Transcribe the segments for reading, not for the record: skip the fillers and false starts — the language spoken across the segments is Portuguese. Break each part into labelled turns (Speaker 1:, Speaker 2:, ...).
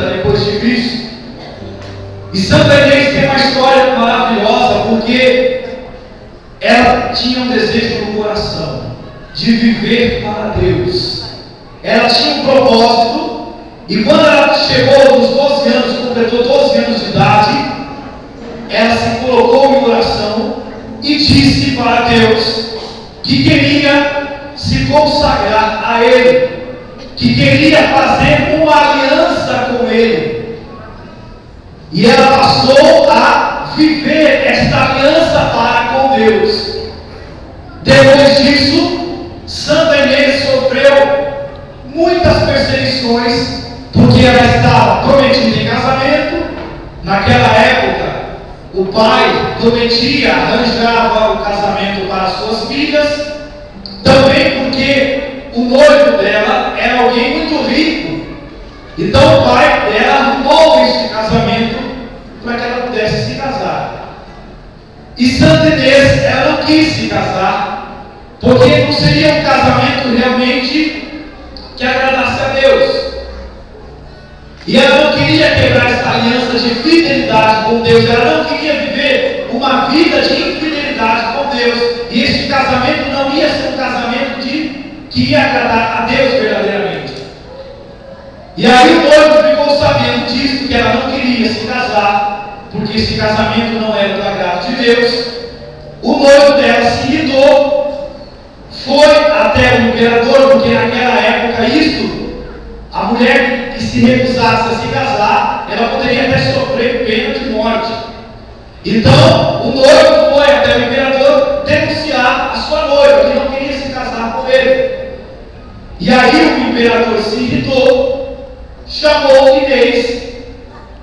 Speaker 1: depois de Cristo. E Santa Inês tem uma história maravilhosa, porque ela tinha um desejo no coração de viver para Deus. Ela tinha um propósito, e quando ela chegou nos 12 anos, completou 12 anos de idade, ela se colocou em oração e disse para Deus que queria se consagrar a Ele, que queria fazer uma aliança com Ele. E ela passou a viver esta aliança para com Deus. Depois disso, Santa Inês sofreu muitas perseguições, porque ela estava prometida em casamento. Naquela época, o pai prometia, arranjava o casamento para as suas filhas, também porque o noivo dela era alguém muito rico. Então o pai dela arrumou este casamento para que ela pudesse se casar. E Santa Inês, ela não quis se casar, porque não seria um casamento realmente que agradasse a Deus. E ela não queria quebrar essa aliança de fidelidade com Deus. Ela não queria viver uma vida de infidelidade com Deus. E este casamento não ia ser um casamento que ia agradar a Deus verdadeiramente. E aí o noivo ficou sabendo disso, que ela não queria se casar, porque esse casamento não era do agrado de Deus. O noivo dela se irritou, foi até o imperador, porque naquela época a mulher que se recusasse a se casar, ela poderia até sofrer pena de morte. Então o noivo foi até o imperador denunciar a sua noiva, que não queria se casar com ele. E aí o imperador se irritou, chamou Inês,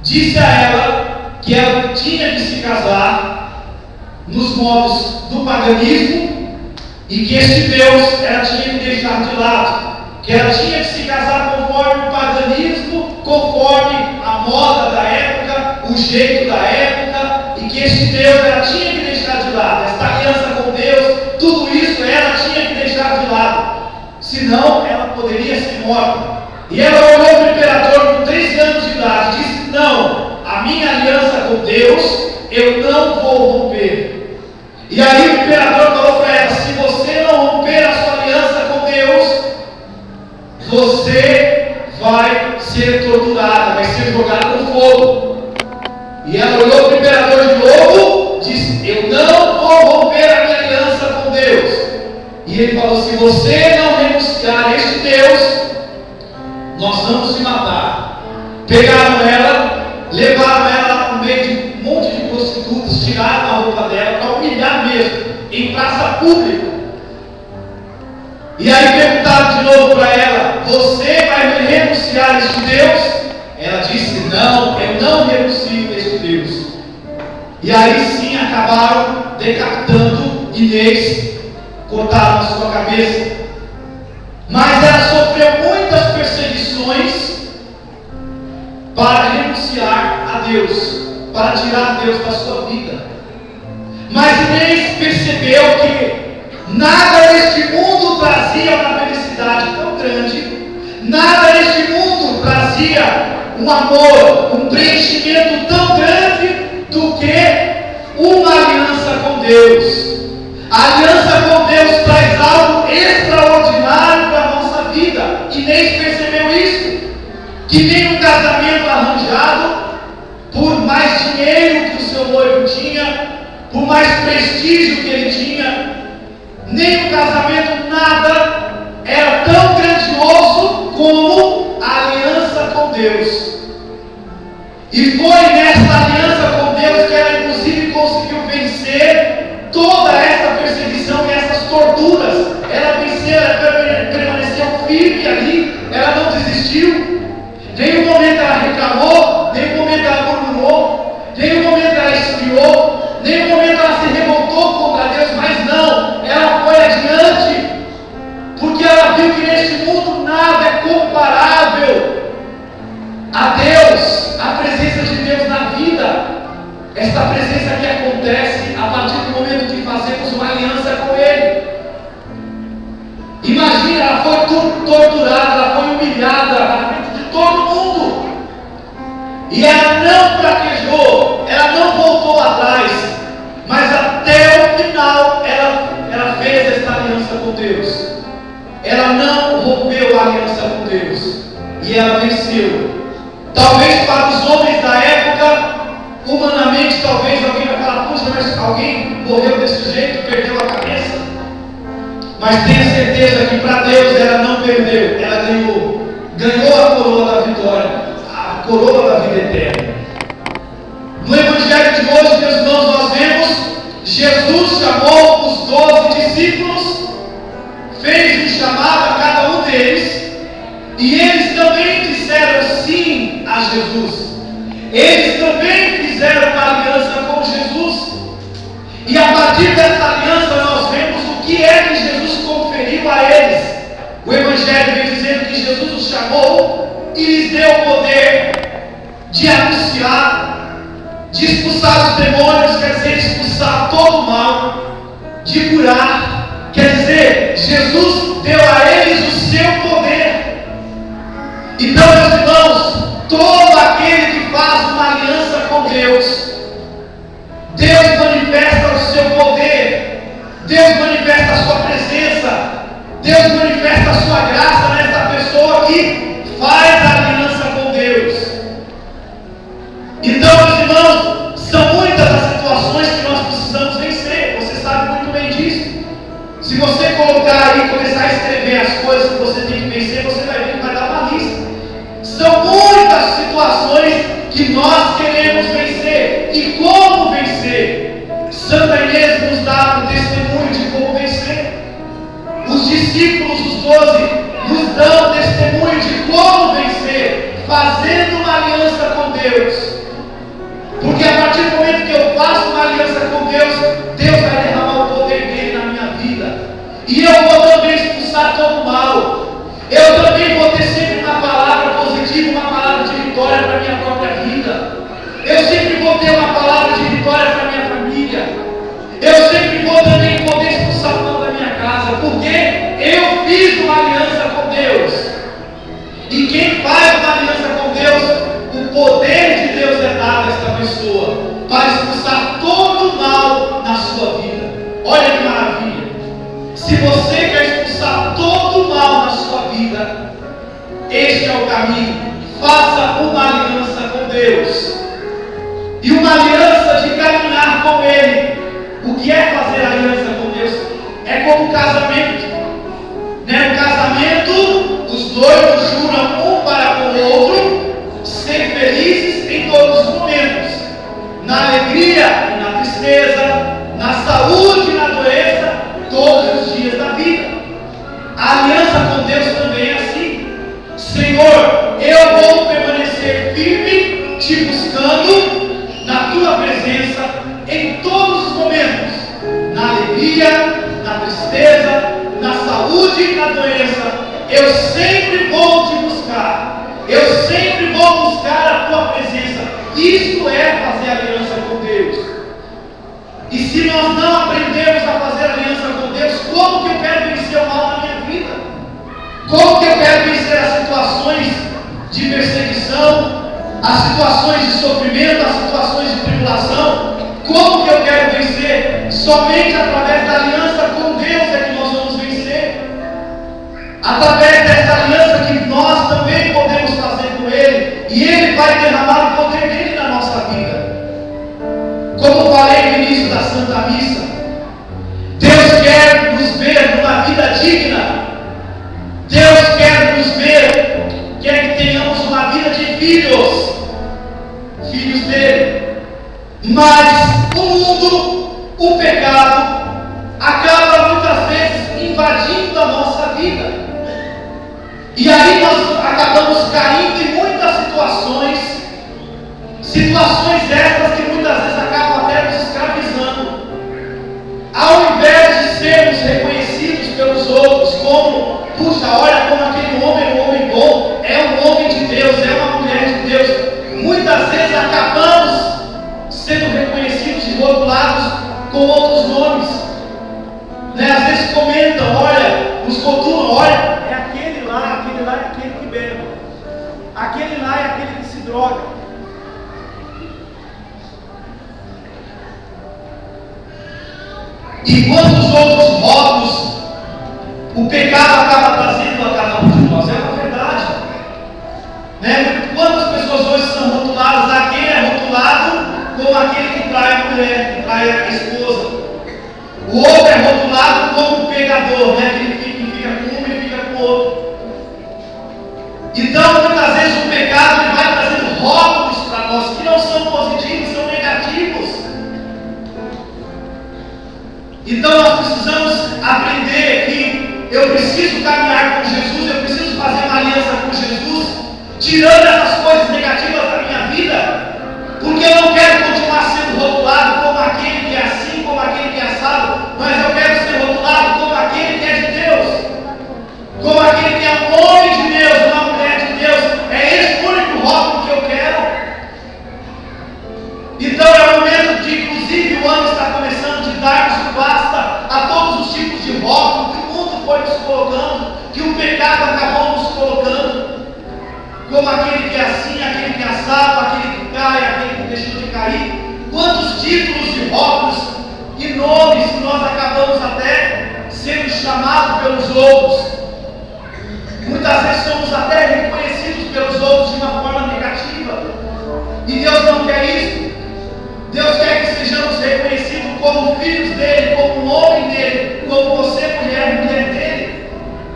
Speaker 1: disse a ela que ela tinha que se casar nos modos do paganismo, e que este Deus ela tinha que deixar de lado, que ela tinha que se casar conforme o paganismo, conforme a moda da época, o jeito da época, e que este Deus ela tinha que deixar de lado, esta aliança com Deus, tudo isso ela tinha que deixar de lado, senão ela poderia ser morta. E ela olhou para o imperador com 13 anos de idade e disse: não, a minha aliança com Deus eu não vou romper. E aí o imperador falou para ela: se você não romper a sua aliança com Deus, você vai ser torturada, vai ser jogada no fogo. E ela olhou para o imperador de novo, disse: eu não vou romper a minha aliança com Deus. E ele falou: se você não renunciar a este Deus, nós vamos te matar. Pegaram ela, levaram ela no meio de um monte de prostitutas, tiraram a roupa dela para humilhar mesmo, em praça pública. E aí perguntaram de novo para ela: você vai renunciar a este Deus? Ela disse: não, eu não renuncio a este Deus. E aí sim acabaram decapitando Inês, cortaram a sua cabeça. Mas ela sofreu muitas perseguições para renunciar a Deus, para tirar Deus da sua vida. Mas Inês percebeu que nada neste mundo trazia uma felicidade tão grande, nada neste mundo trazia um amor, um preenchimento tão grande do que uma aliança com Deus. A aliança com Deus traz algo extraordinário para a nossa vida. Inês percebeu isso, que nem um casamento arranjado, por mais dinheiro que o seu noivo tinha, por mais prestígio que ele tinha, nem um casamento, nada era tão grandioso como a aliança com Deus. E foi nessa aliança com Deus que ela inclusive conseguiu vencer toda essa perseguição e essas torturas. Ela venceu, ela permaneceu firme ali, ela não desistiu. Nenhum momento ela reclamou, nenhum momento ela murmurou, nenhum momento ela esfriou, nenhum momento ela se revoltou contra Deus, mas não, ela foi adiante, porque ela viu que neste mundo nada é comparável a Deus, a presença de Deus na vida, esta presença que acontece a partir do momento que fazemos uma aliança com Ele. Imagina, ela foi torturada, ela foi humilhada na frente de todo mundo, E ela não fraquejou, ela não voltou atrás, mas até o final ela fez esta aliança com Deus. Ela não rompeu a aliança com Deus, e ela venceu. Talvez para os homens da época, humanamente, talvez alguém vai falar: puxa, mas alguém morreu desse jeito, perdeu a cabeça. Mas tenha certeza que para Deus ela não perdeu, ela ganhou a coroa da vitória, a coroa da vida eterna. No Evangelho de hoje, meus irmãos, nós vemos Jesus chamou os 12 discípulos, fez um chamado a cada um deles, e eles também disseram sim a Jesus. Eles também fizeram uma aliança com Jesus, e a partir dessa aliança nós vemos o que é que Jesus conferiu a eles. O Evangelho vem dizendo que Jesus os chamou e lhes deu o poder de anunciar, de expulsar os demônios, quer dizer, expulsar todo o mal, de curar, quer dizer, Jesus deu a eles o seu poder. Então, meus irmãos, todo aquele que faz uma aliança com Deus, Deus manifesta o seu poder, Deus manifesta a sua presença, Deus manifesta a sua graça nessa pessoa que faz a aliança com Deus. Então, meus irmãos, são muitas as situações que nós precisamos vencer, você sabe muito bem disso. Se você colocar aí, começar a escrever as coisas que você tem que vencer, você vai ver que vai dar uma lista. São muitas situações que nós queremos vencer. E como vencer? Santa Inês nos dá um testemunho de como vencer. Os discípulos, os 12, nos dão testemunho de como vencer, fazendo uma aliança com Deus. Porque a partir do momento que eu faço uma aliança com Deus, Deus vai derramar o poder dele na minha vida. E eu vou também expulsar todo o mal. Eu também vou ter sempre uma palavra positiva, uma palavra de vitória para a minha própria vida. Eu sempre vou ter uma palavra de vitória para a minha família. Eu sempre vou também poder expulsar o mal da minha casa, porque eu fiz uma aliança com Deus. E quem faz uma aliança com Deus, o poder de Deus é dado a esta pessoa para expulsar todo o mal na sua vida. Olha que maravilha! Se você quer expulsar todo o mal na sua vida, este é o caminho. Faça uma aliança com Deus. E uma aliança de caminhar com Ele. O que é fazer aliança com Deus? É como um casamento. No casamento, os dois juram um para com o outro ser felizes em todos os momentos, na alegria e na tristeza, na saúde e na doença, todos os dias da vida. A aliança com Deus também é assim. Senhor, eu vou permanecer firme, te buscando na tua presença em todos os momentos, na alegria, na tristeza, na saúde e na doença. Eu sempre vou te buscar, eu sempre vou buscar a tua presença. Isto é fazer aliança com Deus. E se nós não aprendermos a fazer aliança com Deus, como que eu quero vencer o mal na minha vida? Como que eu quero vencer as situações de perseguição, as situações de sofrimento, as situações de tribulação? Como que eu quero vencer? Somente através da aliança com Deus é que nós vamos vencer. Através dessa aliança que nós também podemos fazer com Ele, e Ele vai derramar o poder dele na nossa vida. Como falei no início da Santa Missa, Deus quer nos ver numa vida digna. Deus quer nos ver, quer que tenhamos uma vida de filhos dele. Mas o mundo, o pecado, acaba muitas vezes invadindo a nossa vida. E aí nós acabamos caindo em muitas situações essas que muitas vezes acabam até nos escravizando. Ao invés de sermos reconhecidos pelos outros como, puxa, olha como aquele homem é um homem bom, é um homem de Deus, é uma mulher de Deus, muitas vezes acabamos sendo reconhecidos e rotulados com outros nomes. Às vezes comentam, olha, nos rotulam, olha, é aquele lá é aquele que bebe, aquele lá é aquele que se droga, Enquanto os outros rótulos o pecado acaba trazendo a cada um de nós. É uma verdade, né? Quantas pessoas hoje são rotuladas? Aquele é rotulado como aquele que trai a mulher, que trai a esposa. O outro é rotulado como o pegador, né? Aquele que fica com um e fica com o outro. Então, muitas vezes o pecado ele vai trazendo rótulos para nós que não são positivos, são negativos. Então nós precisamos aprender que eu preciso caminhar com Jesus, eu preciso fazer uma aliança com Jesus, tirando essas coisas negativas da minha vida, porque eu não quero continuar sendo rotulado como aquele que é assim, como aquele que é assado, mas eu quero ser rotulado como aquele que é de Deus, como aquele que é um homem de Deus, uma mulher de Deus. É esse o único rótulo que eu quero. Então é o momento de, inclusive, o ano está começando, de darmos basta a todos os tipos de rótulos que o mundo foi nos colocando, que o pecado acabou nos colocando, como aquele que é assim, aquele que é assado, aquele que cai, aquele que deixou de cair. Quantos títulos de rótulos e nomes que nós acabamos até sendo chamados pelos outros. Muitas vezes somos até reconhecidos pelos outros de uma forma negativa. E Deus não quer isso. Deus quer que sejamos reconhecidos como filhos dele, como um homem dele, como você, mulher, mulher dele.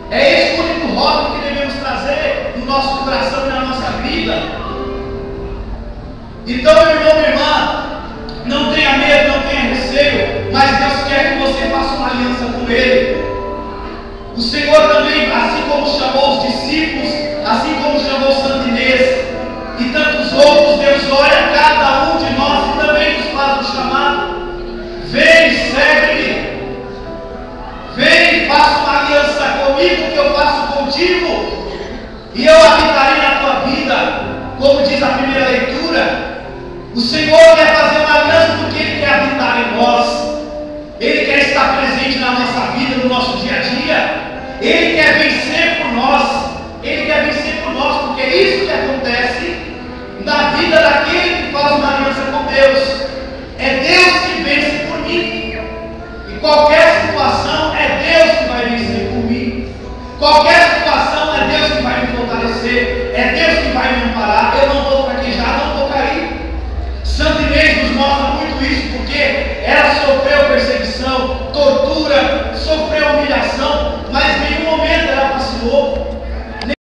Speaker 1: É esse o único rótulo que devemos trazer no nosso coração e na nossa vida. Então, meu irmão, minha irmã, não tenha medo, não tenha receio, mas Deus quer que você faça uma aliança com Ele. O Senhor também, assim como chamou os discípulos, assim como chamou Santo